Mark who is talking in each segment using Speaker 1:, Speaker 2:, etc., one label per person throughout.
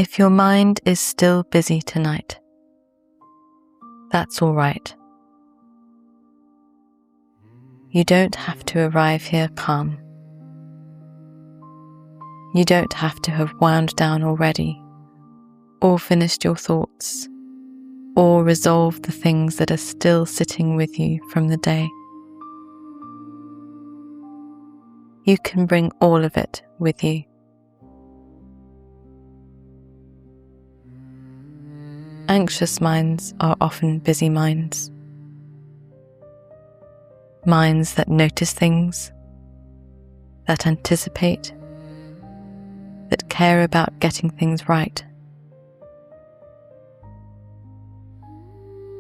Speaker 1: If your mind is still busy tonight, that's all right. You don't have to arrive here calm. You don't have to have wound down already, or finished your thoughts, or resolved the things that are still sitting with you from the day. You can bring all of it with you. Anxious minds are often busy minds. Minds that notice things, that anticipate, that care about getting things right.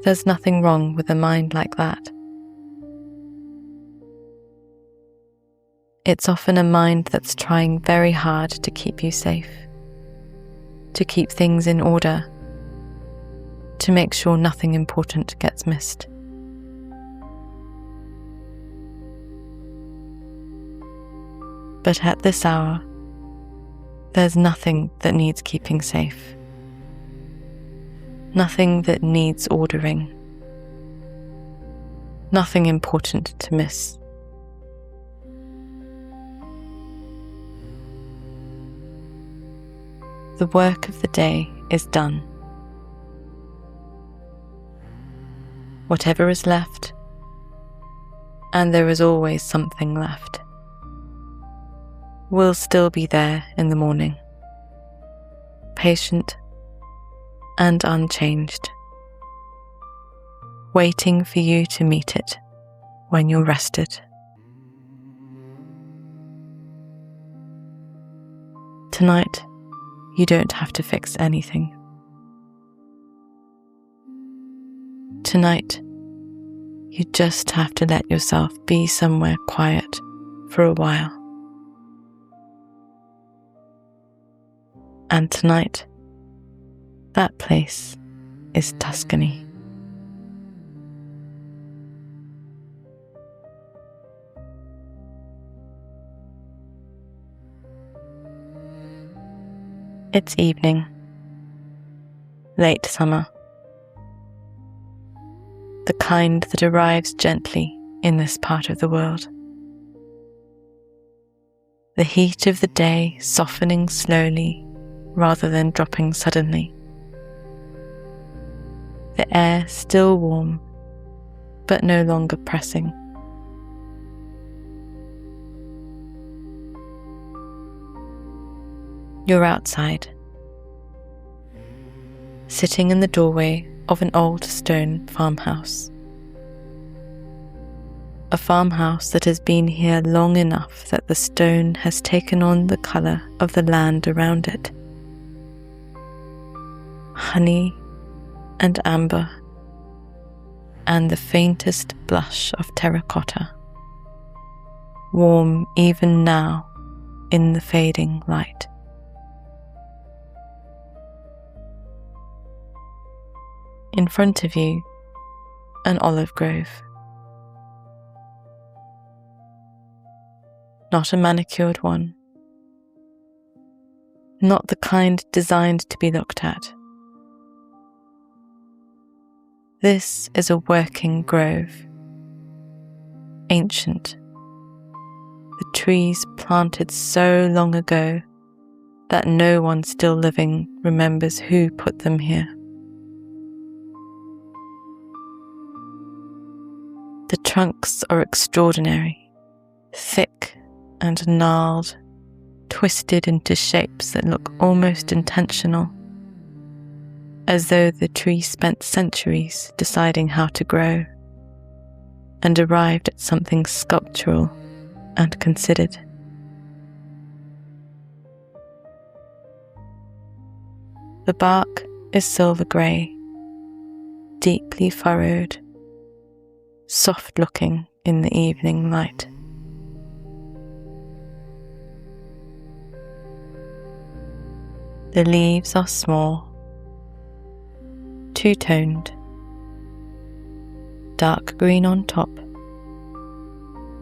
Speaker 1: There's nothing wrong with a mind like that. It's often a mind that's trying very hard to keep you safe, to keep things in order, to make sure nothing important gets missed. But at this hour, there's nothing that needs keeping safe, nothing that needs ordering, nothing important to miss. The work of the day is done. Whatever is left, and there is always something left, will still be there in the morning, patient and unchanged, waiting for you to meet it when you're rested. Tonight, you don't have to fix anything. Tonight, you just have to let yourself be somewhere quiet for a while. And tonight, that place is Tuscany. It's evening, late summer, the kind that arrives gently in this part of the world. The heat of the day softening slowly rather than dropping suddenly. The air still warm, but no longer pressing. You're outside, sitting in the doorway of an old stone farmhouse. A farmhouse that has been here long enough that the stone has taken on the colour of the land around it. Honey and amber, and the faintest blush of terracotta, warm even now in the fading light. In front of you, an olive grove. Not a manicured one. Not the kind designed to be looked at. This is a working grove. Ancient. The trees planted so long ago that no one still living remembers who put them here. The trunks are extraordinary, thick and gnarled, twisted into shapes that look almost intentional, as though the tree spent centuries deciding how to grow, and arrived at something sculptural and considered. The bark is silver grey, deeply furrowed, soft-looking in the evening light. The leaves are small, two-toned, dark green on top,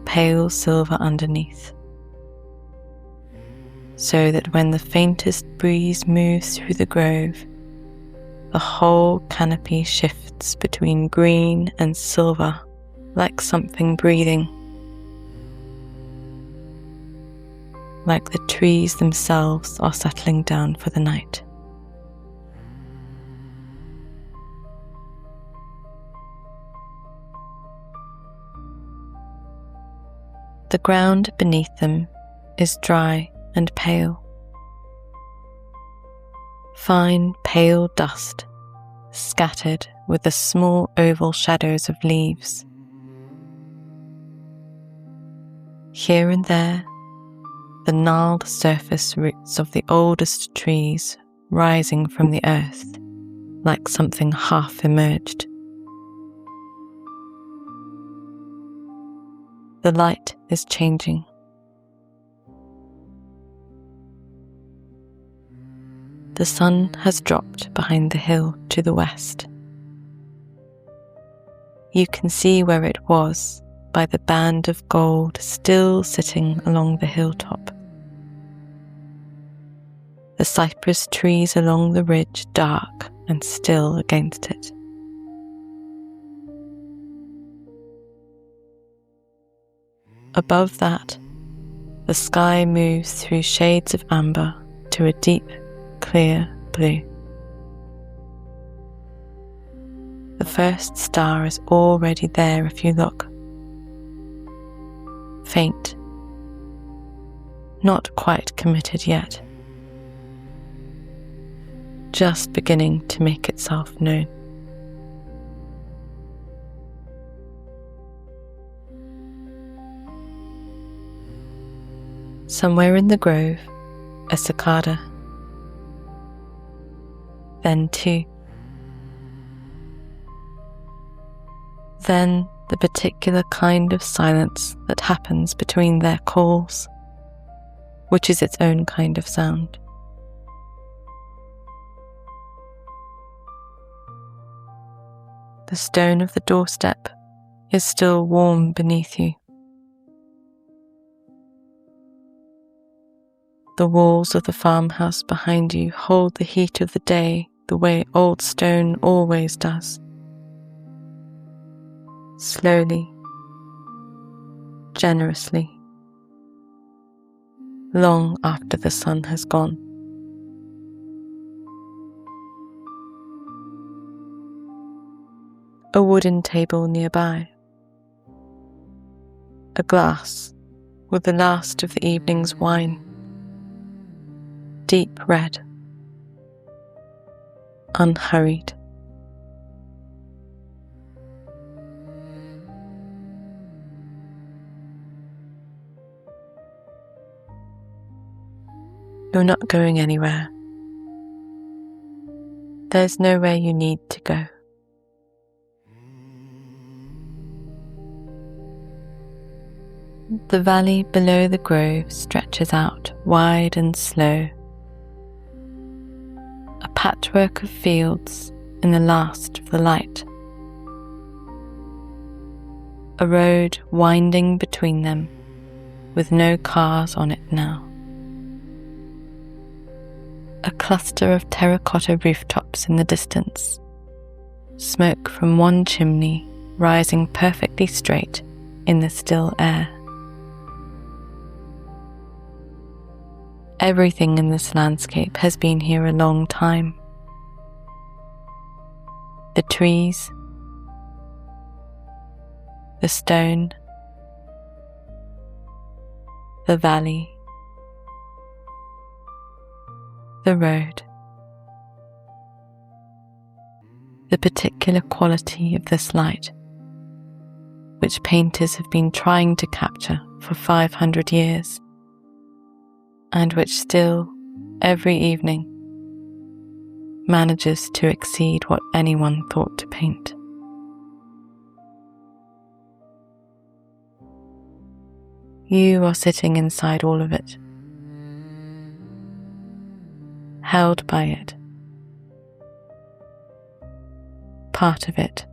Speaker 1: pale silver underneath. so that when the faintest breeze moves through the grove, the whole canopy shifts between green and silver like something breathing, like the trees themselves are settling down for the night. The ground beneath them is dry and pale. Fine pale dust scattered with the small oval shadows of leaves. Here and there, the gnarled surface roots of the oldest trees rising from the earth like something half emerged. The light is changing. The sun has dropped behind the hill to the west. You can see where it was by the band of gold still sitting along the hilltop. The cypress trees along the ridge dark and still against it. Above that, the sky moves through shades of amber to a deep, clear blue. The first star is already there if you look. Faint, not quite committed yet, just beginning to make itself known. Somewhere in the grove, a cicada. Then two. Then the particular kind of silence that happens between their calls, which is its own kind of sound. The stone of the doorstep is still warm beneath you. The walls of the farmhouse behind you hold the heat of the day the way old stone always does. Slowly, generously, long after the sun has gone. A wooden table nearby. A glass with the last of the evening's wine. Deep red, unhurried. You're not going anywhere. There's nowhere you need to go. The valley below the grove stretches out wide and slow. A patchwork of fields in the last of the light. A road winding between them with no cars on it now. A cluster of terracotta rooftops in the distance. Smoke from one chimney rising perfectly straight in the still air. Everything in this landscape has been here a long time. The trees, the stone, the valley, the road. The particular quality of this light, which painters have been trying to capture for 500 years, and which still, every evening, manages to exceed what anyone thought to paint. You are sitting inside all of it, held by it, part of it,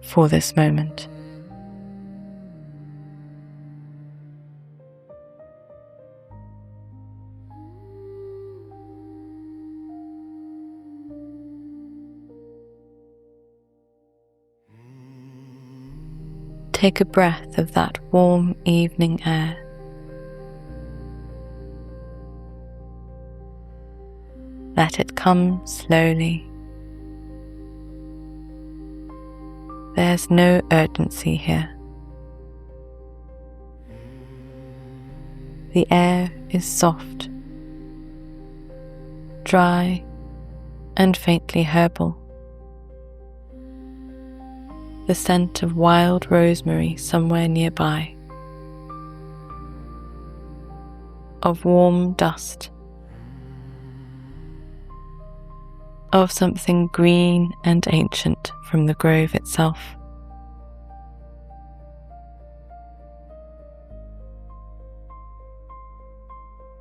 Speaker 1: for this moment. Take a breath of that warm evening air. Let it come slowly. There's no urgency here. The air is soft, dry, and faintly herbal. The scent of wild rosemary somewhere nearby, of warm dust, of something green and ancient from the grove itself.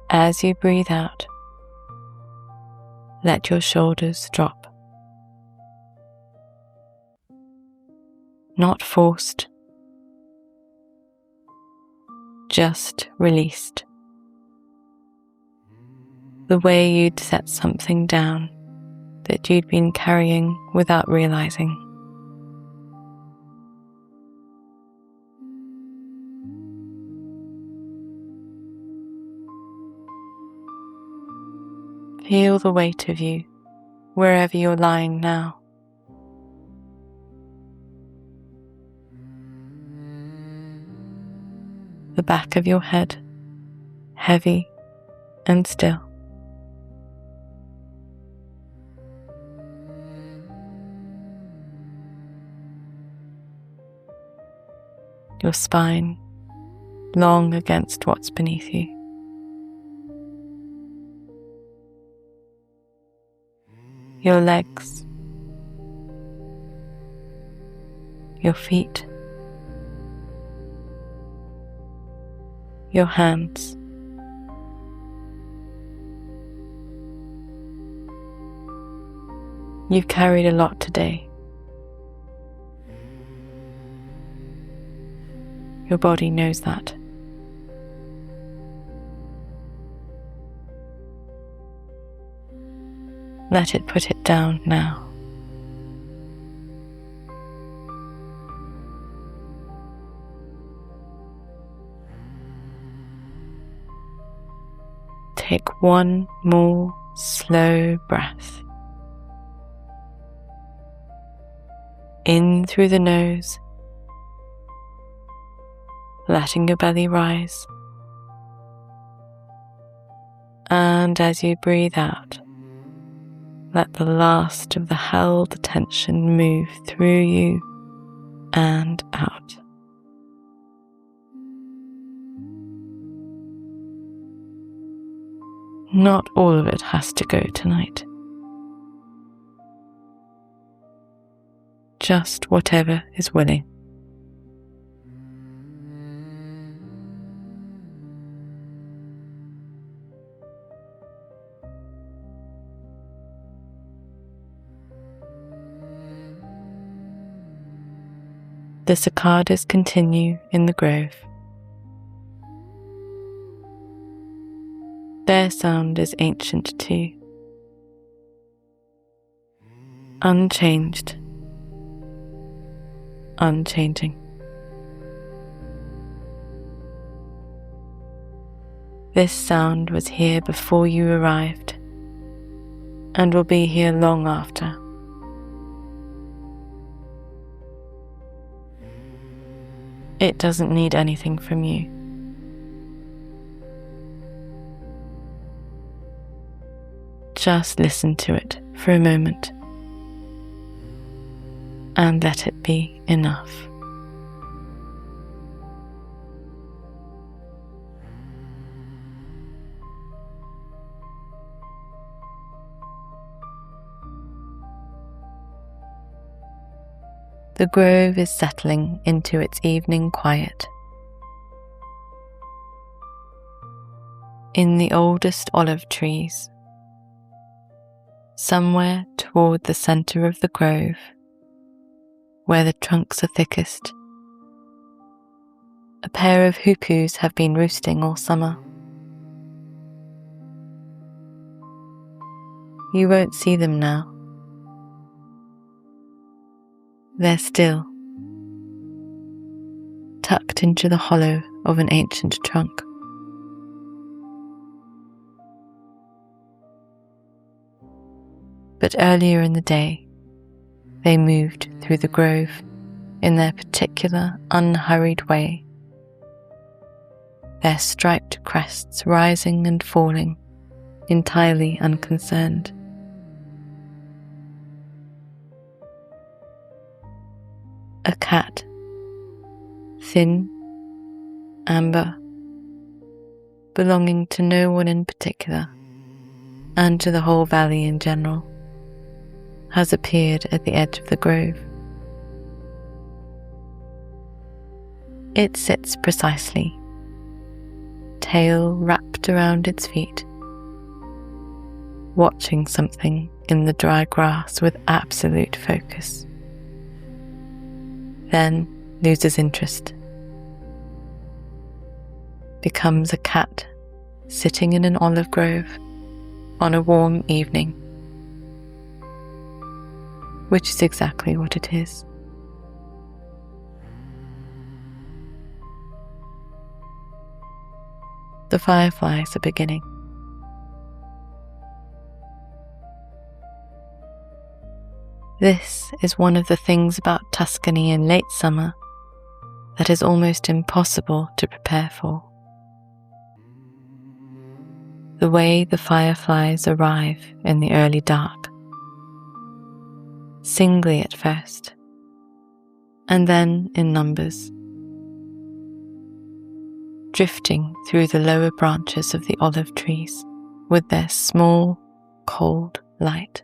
Speaker 1: As you breathe out, let your shoulders drop. Not forced, just released. The way you'd set something down that you'd been carrying without realizing. Feel the weight of you wherever you're lying now. The back of your head, heavy and still. Your spine long against what's beneath you. Your legs, your feet, your hands. You've carried a lot today. Your body knows that. Let it put it down now. Take one more slow breath. In through the nose, letting your belly rise. And as you breathe out, let the last of the held tension move through you and out. Not all of it has to go tonight. Just whatever is willing. The cicadas continue in the grove. Their sound is ancient too, unchanged, unchanging. This sound was here before you arrived, and will be here long after. It doesn't need anything from you. Just listen to it for a moment and let it be enough. The grove is settling into its evening quiet. In the oldest olive trees, somewhere toward the center of the grove, where the trunks are thickest, a pair of hoopoes have been roosting all summer. You won't see them now. They're still, tucked into the hollow of an ancient trunk. But earlier in the day, they moved through the grove in their particular unhurried way, their striped crests rising and falling, entirely unconcerned. A cat, thin, amber, belonging to no one in particular, and to the whole valley in general, has appeared at the edge of the grove. It sits precisely, tail wrapped around its feet, watching something in the dry grass with absolute focus. Then loses interest, becomes a cat sitting in an olive grove on a warm evening, which is exactly what it is. The fireflies are beginning. This is one of the things about Tuscany in late summer that is almost impossible to prepare for. The way the fireflies arrive in the early dark, singly at first, and then in numbers, drifting through the lower branches of the olive trees with their small, cold light.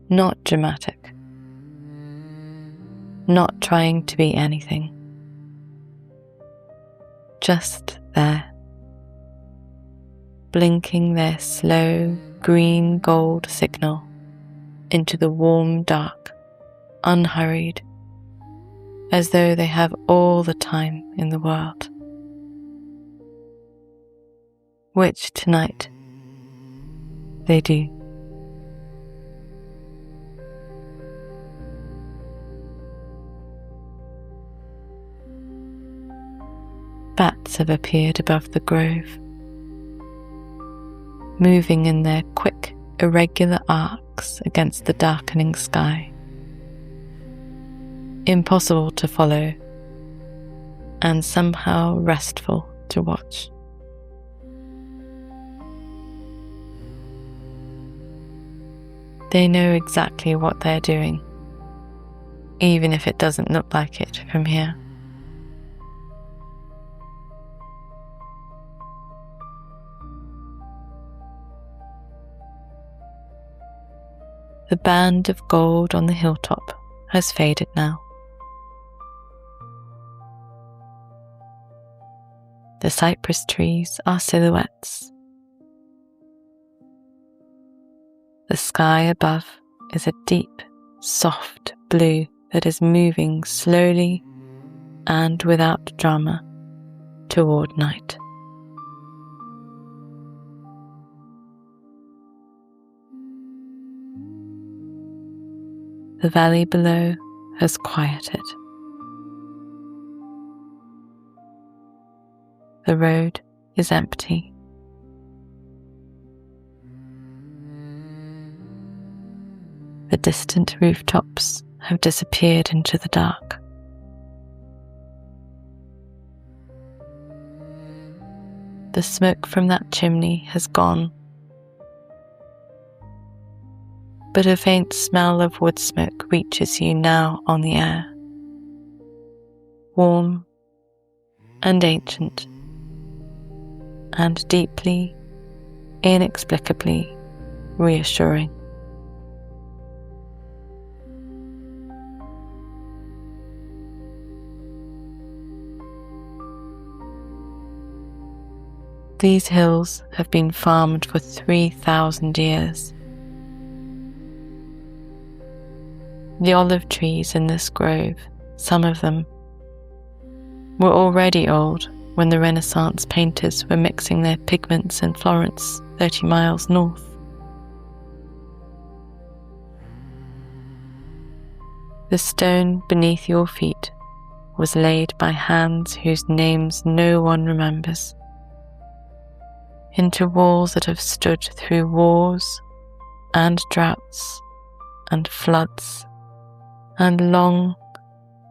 Speaker 1: Not dramatic, not trying to be anything, just there, blinking their slow green-gold signal into the warm dark, unhurried, as though they have all the time in the world. Which tonight they do. Bats have appeared above the grove, moving in their quick, irregular arcs against the darkening sky. Impossible to follow, and somehow restful to watch. They know exactly what they're doing, even if it doesn't look like it from here. The band of gold on the hilltop has faded now. The cypress trees are silhouettes. The sky above is a deep, soft blue that is moving slowly and without drama toward night. The valley below has quieted. The road is empty. The distant rooftops have disappeared into the dark. The smoke from that chimney has gone, but a faint smell of wood smoke reaches you now on the air, warm and ancient, and deeply, inexplicably reassuring. These hills have been farmed for 3,000 years. The olive trees in this grove, some of them, were already old when the Renaissance painters were mixing their pigments in Florence 30 miles north. The stone beneath your feet was laid by hands whose names no one remembers, into walls that have stood through wars and droughts and floods and long,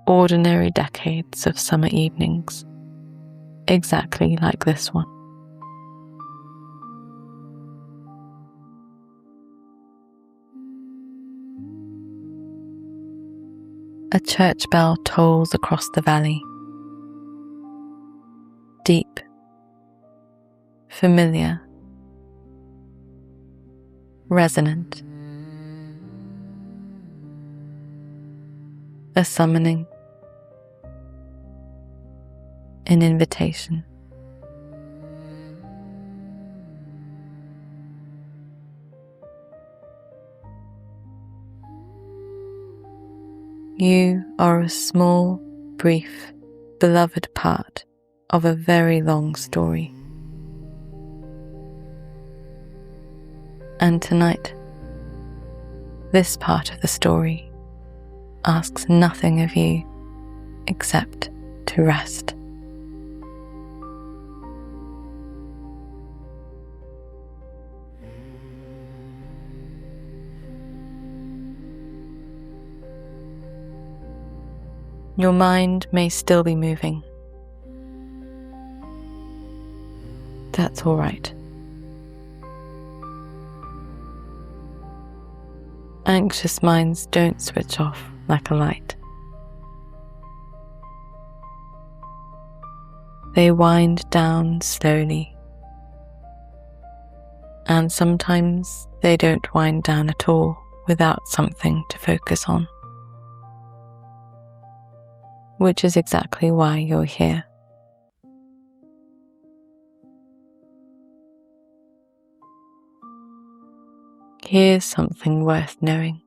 Speaker 1: ordinary decades of summer evenings, exactly like this one. A church bell tolls across the valley. Deep, familiar, resonant. A summoning, an invitation. You are a small, brief, beloved part of a very long story. And tonight, this part of the story asks nothing of you except to rest. Your mind may still be moving. That's all right. Anxious minds don't switch off like a light. They wind down slowly, and sometimes they don't wind down at all without something to focus on, which is exactly why you're here. Here's something worth knowing.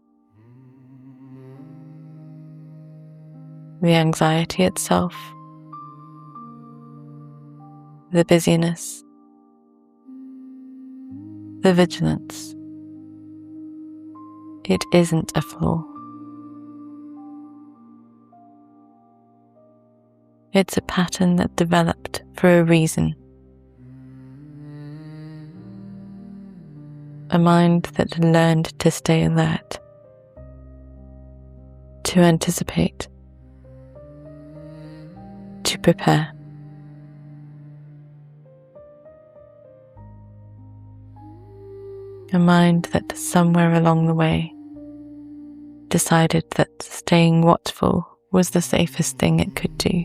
Speaker 1: The anxiety itself, the busyness, the vigilance, it isn't a flaw. It's a pattern that developed for a reason. A mind that learned to stay alert, to anticipate, to prepare. A mind that somewhere along the way decided that staying watchful was the safest thing it could do.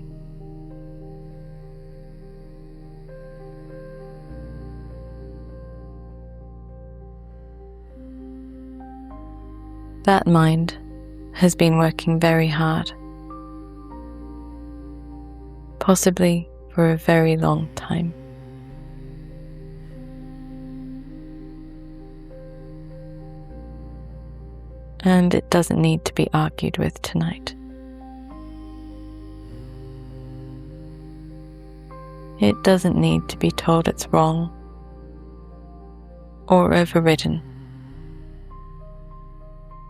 Speaker 1: That mind has been working very hard, possibly for a very long time. And it doesn't need to be argued with tonight. It doesn't need to be told it's wrong or overridden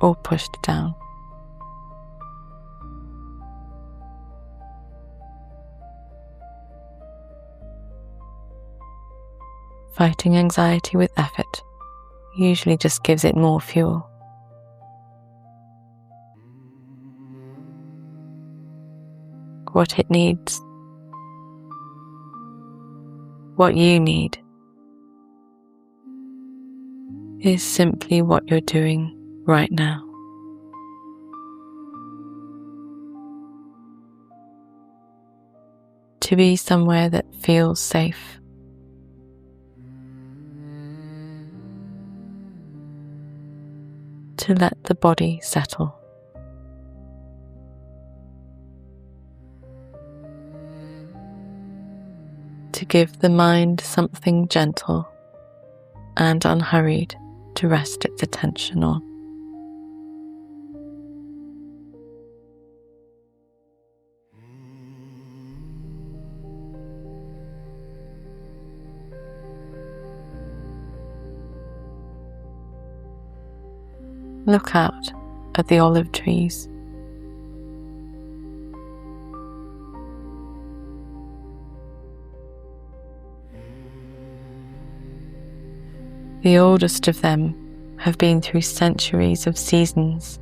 Speaker 1: or pushed down. Fighting anxiety with effort usually just gives it more fuel. What it needs, what you need, is simply what you're doing right now. To be somewhere that feels safe. To let the body settle. To give the mind something gentle and unhurried to rest its attention on. Look out at the olive trees. The oldest of them have been through centuries of seasons.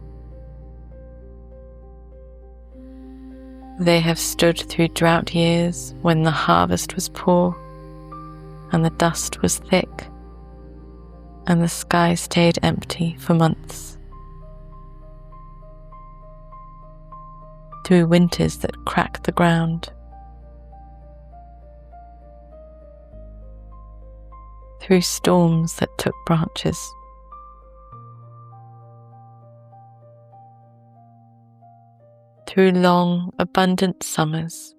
Speaker 1: They have stood through drought years when the harvest was poor and the dust was thick and the sky stayed empty for months. Through winters that cracked the ground. Through storms that took branches. Through long, abundant summers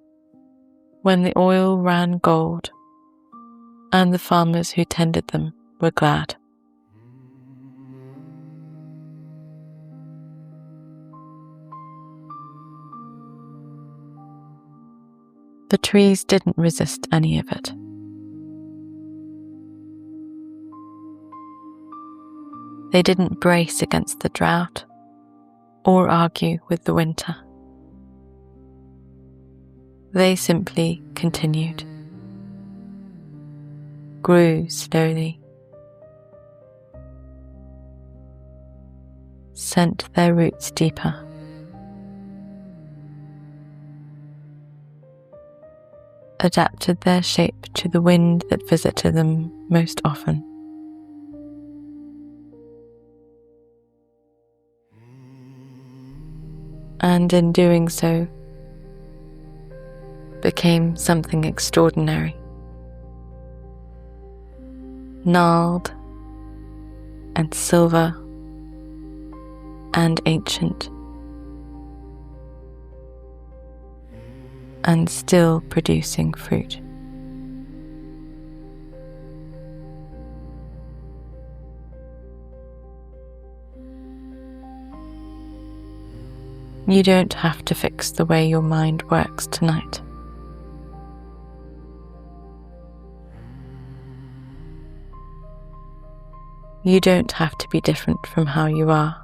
Speaker 1: when the oil ran gold and the farmers who tended them were glad. The trees didn't resist any of it. They didn't brace against the drought or argue with the winter. They simply continued, grew slowly, sent their roots deeper, adapted their shape to the wind that visited them most often. And in doing so, became something extraordinary, gnarled and silver and ancient, and still producing fruit. You don't have to fix the way your mind works tonight. You don't have to be different from how you are.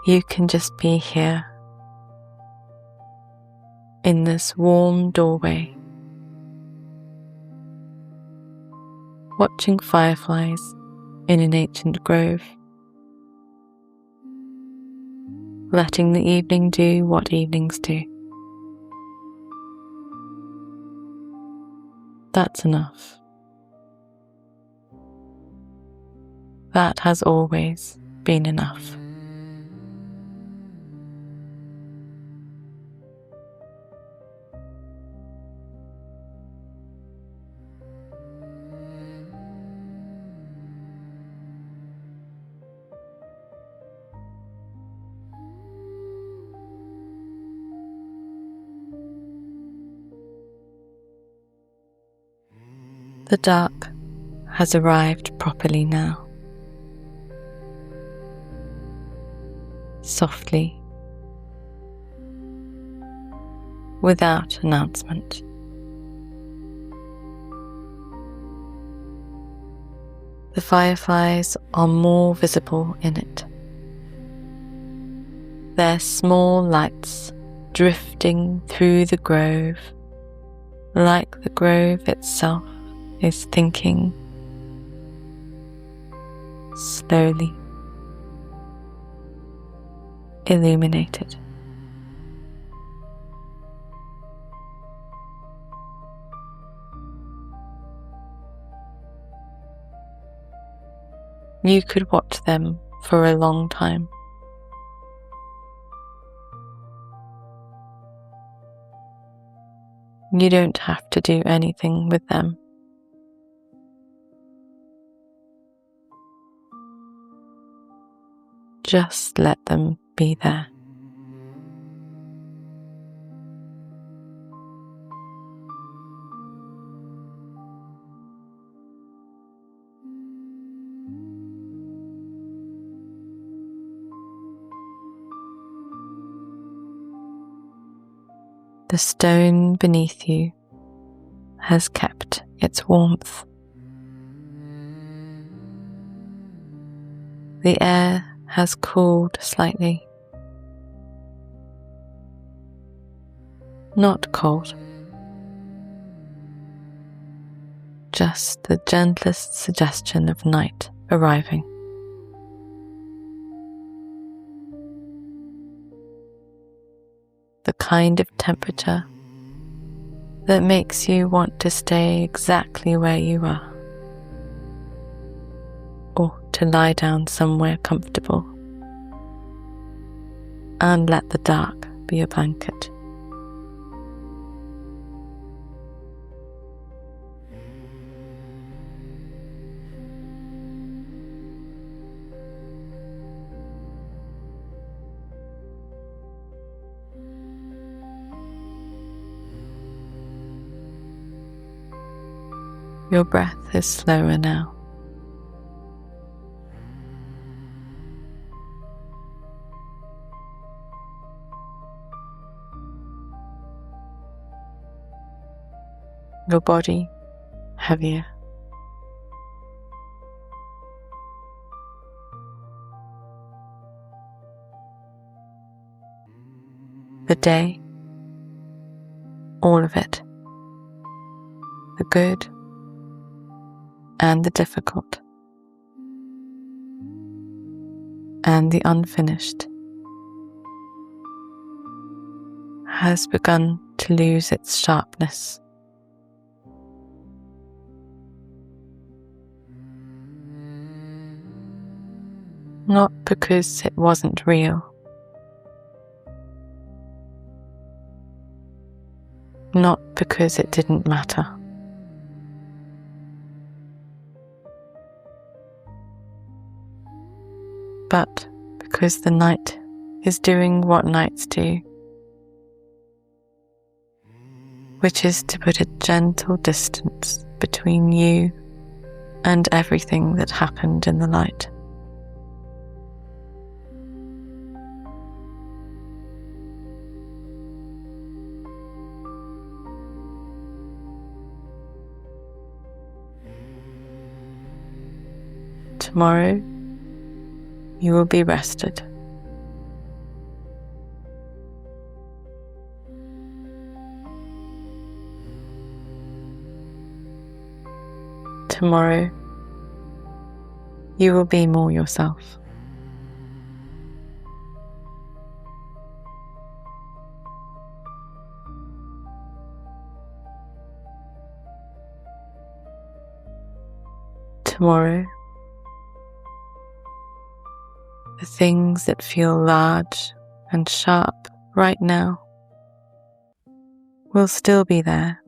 Speaker 1: You can just be here, in this warm doorway, watching fireflies in an ancient grove, letting the evening do what evenings do. That's enough. That has always been enough. The dark has arrived properly now. Softly, without announcement. The fireflies are more visible in it. Their small lights drifting through the grove, like the grove itself is thinking, slowly, illuminated. You could watch them for a long time. You don't have to do anything with them. Just let them be there. The stone beneath you has kept its warmth. The air has cooled slightly. not cold, just the gentlest suggestion of night arriving. The kind of temperature that makes you want to stay exactly where you are, or to lie down somewhere comfortable and let the dark be a blanket. Your breath is slower now. Your body heavier. The day, all of it, the good and the difficult, and the unfinished, has begun to lose its sharpness. Not because it wasn't real, not because it didn't matter, but because the night is doing what nights do, which is to put a gentle distance between you and everything that happened in the light. Tomorrow, you will be rested. Tomorrow, you will be more yourself. Tomorrow, the things that feel large and sharp right now will still be there,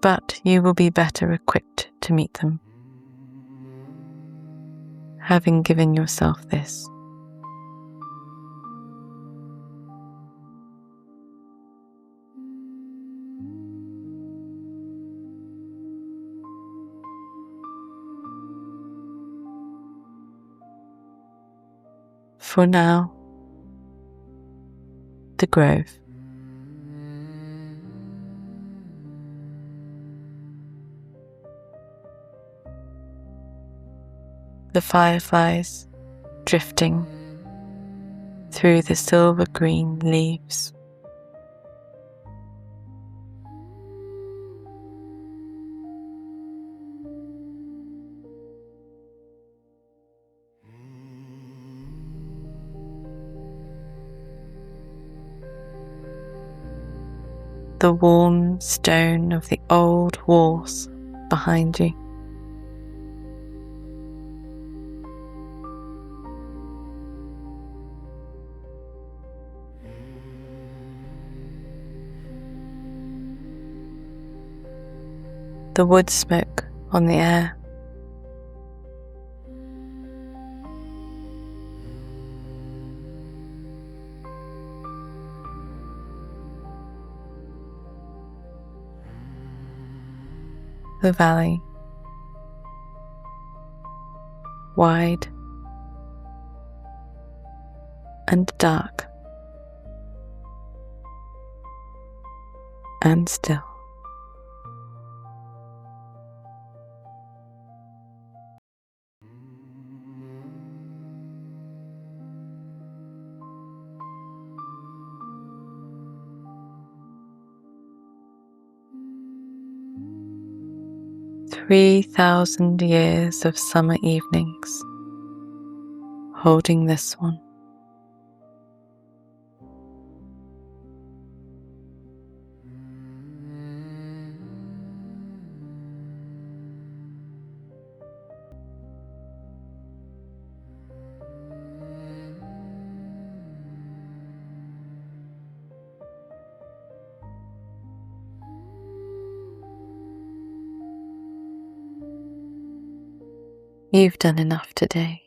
Speaker 1: but you will be better equipped to meet them, having given yourself this. For now, the grove. The fireflies drifting through the silver green leaves. The warm stone of the old walls behind you. The wood smoke on the air. The valley, wide and dark and still. 3,000 years of summer evenings, holding this one. You've done enough today.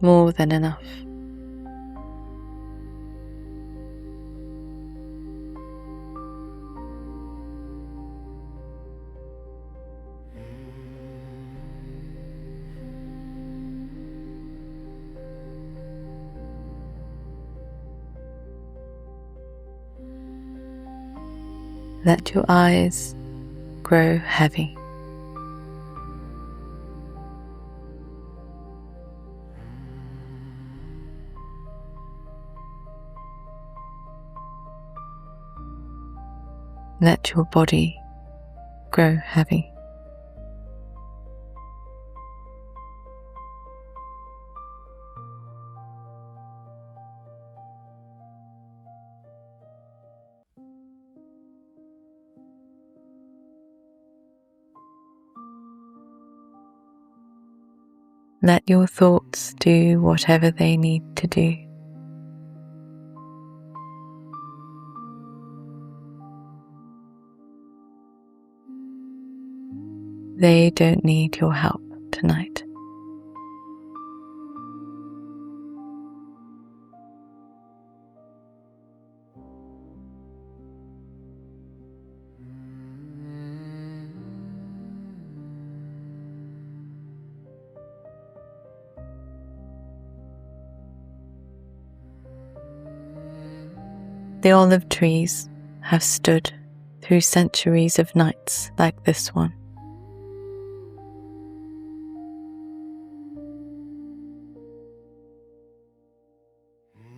Speaker 1: More than enough. Let your eyes grow heavy. Let your body grow heavy. Let your thoughts do whatever they need to do. They don't need your help tonight. The olive trees have stood through centuries of nights like this one.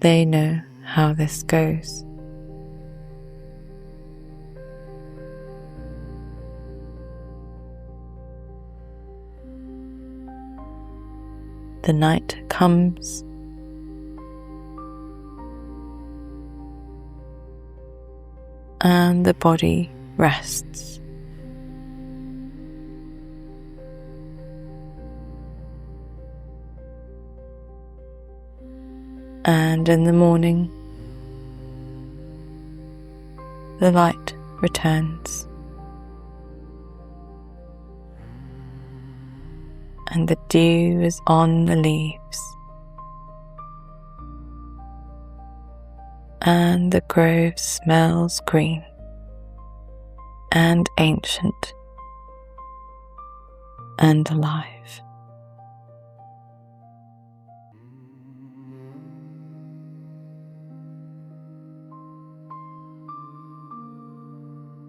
Speaker 1: They know how this goes. The night comes, and the body rests. And in the morning, the light returns, and the dew is on the leaves, and the grove smells green and ancient and alive.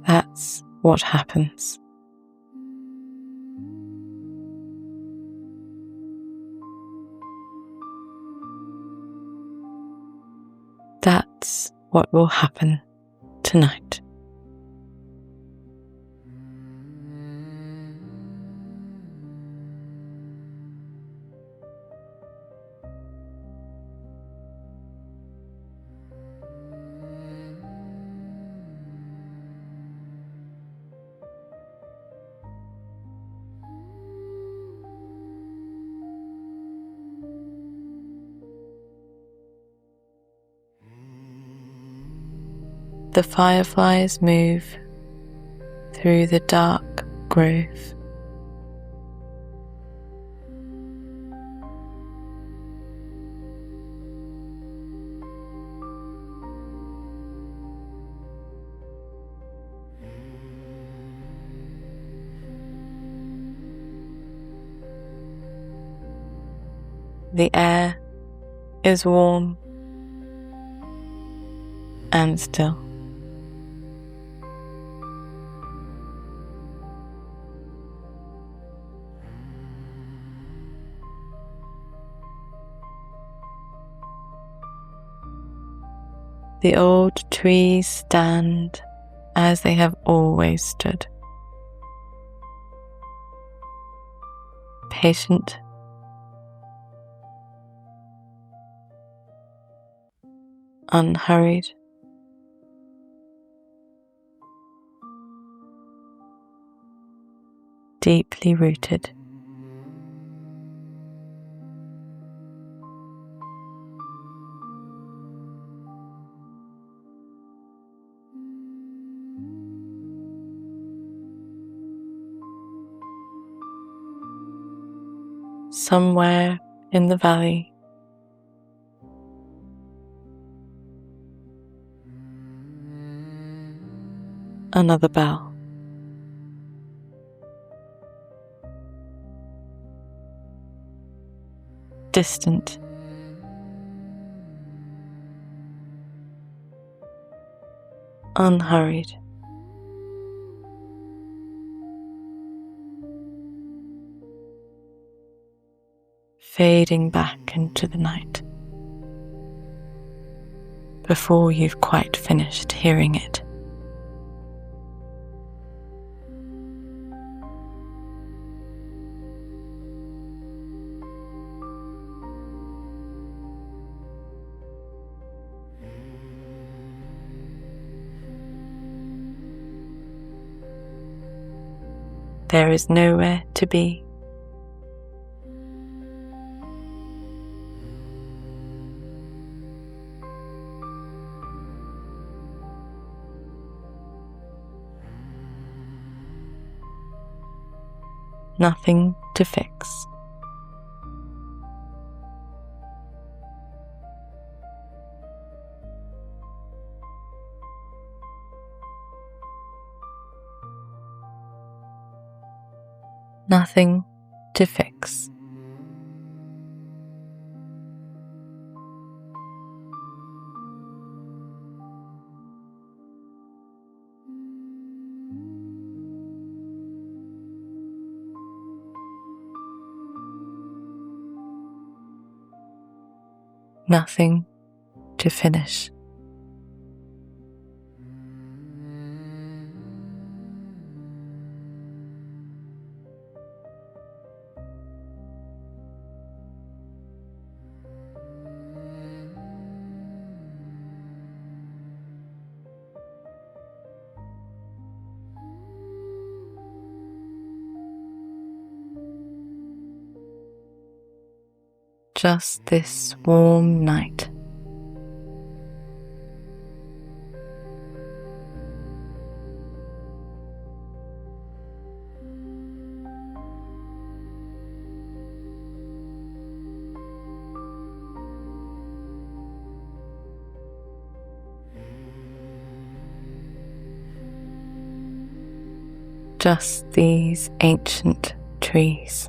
Speaker 1: That's what happens. That's what will happen tonight. The fireflies move through the dark grove. The air is warm and still. The old trees stand as they have always stood, patient, unhurried, deeply rooted. Somewhere in the valley, another bell. Distant, unhurried, fading back into the night before you've quite finished hearing it. There is nowhere to be. Nothing to fix. Nothing to fix. Nothing to finish. Just this warm night. Just these ancient trees.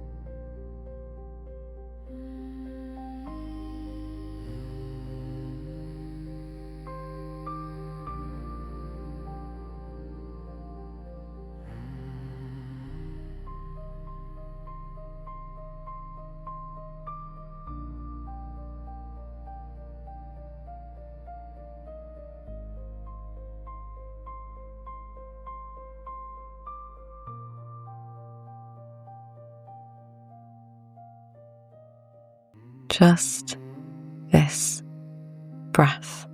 Speaker 1: Just this breath.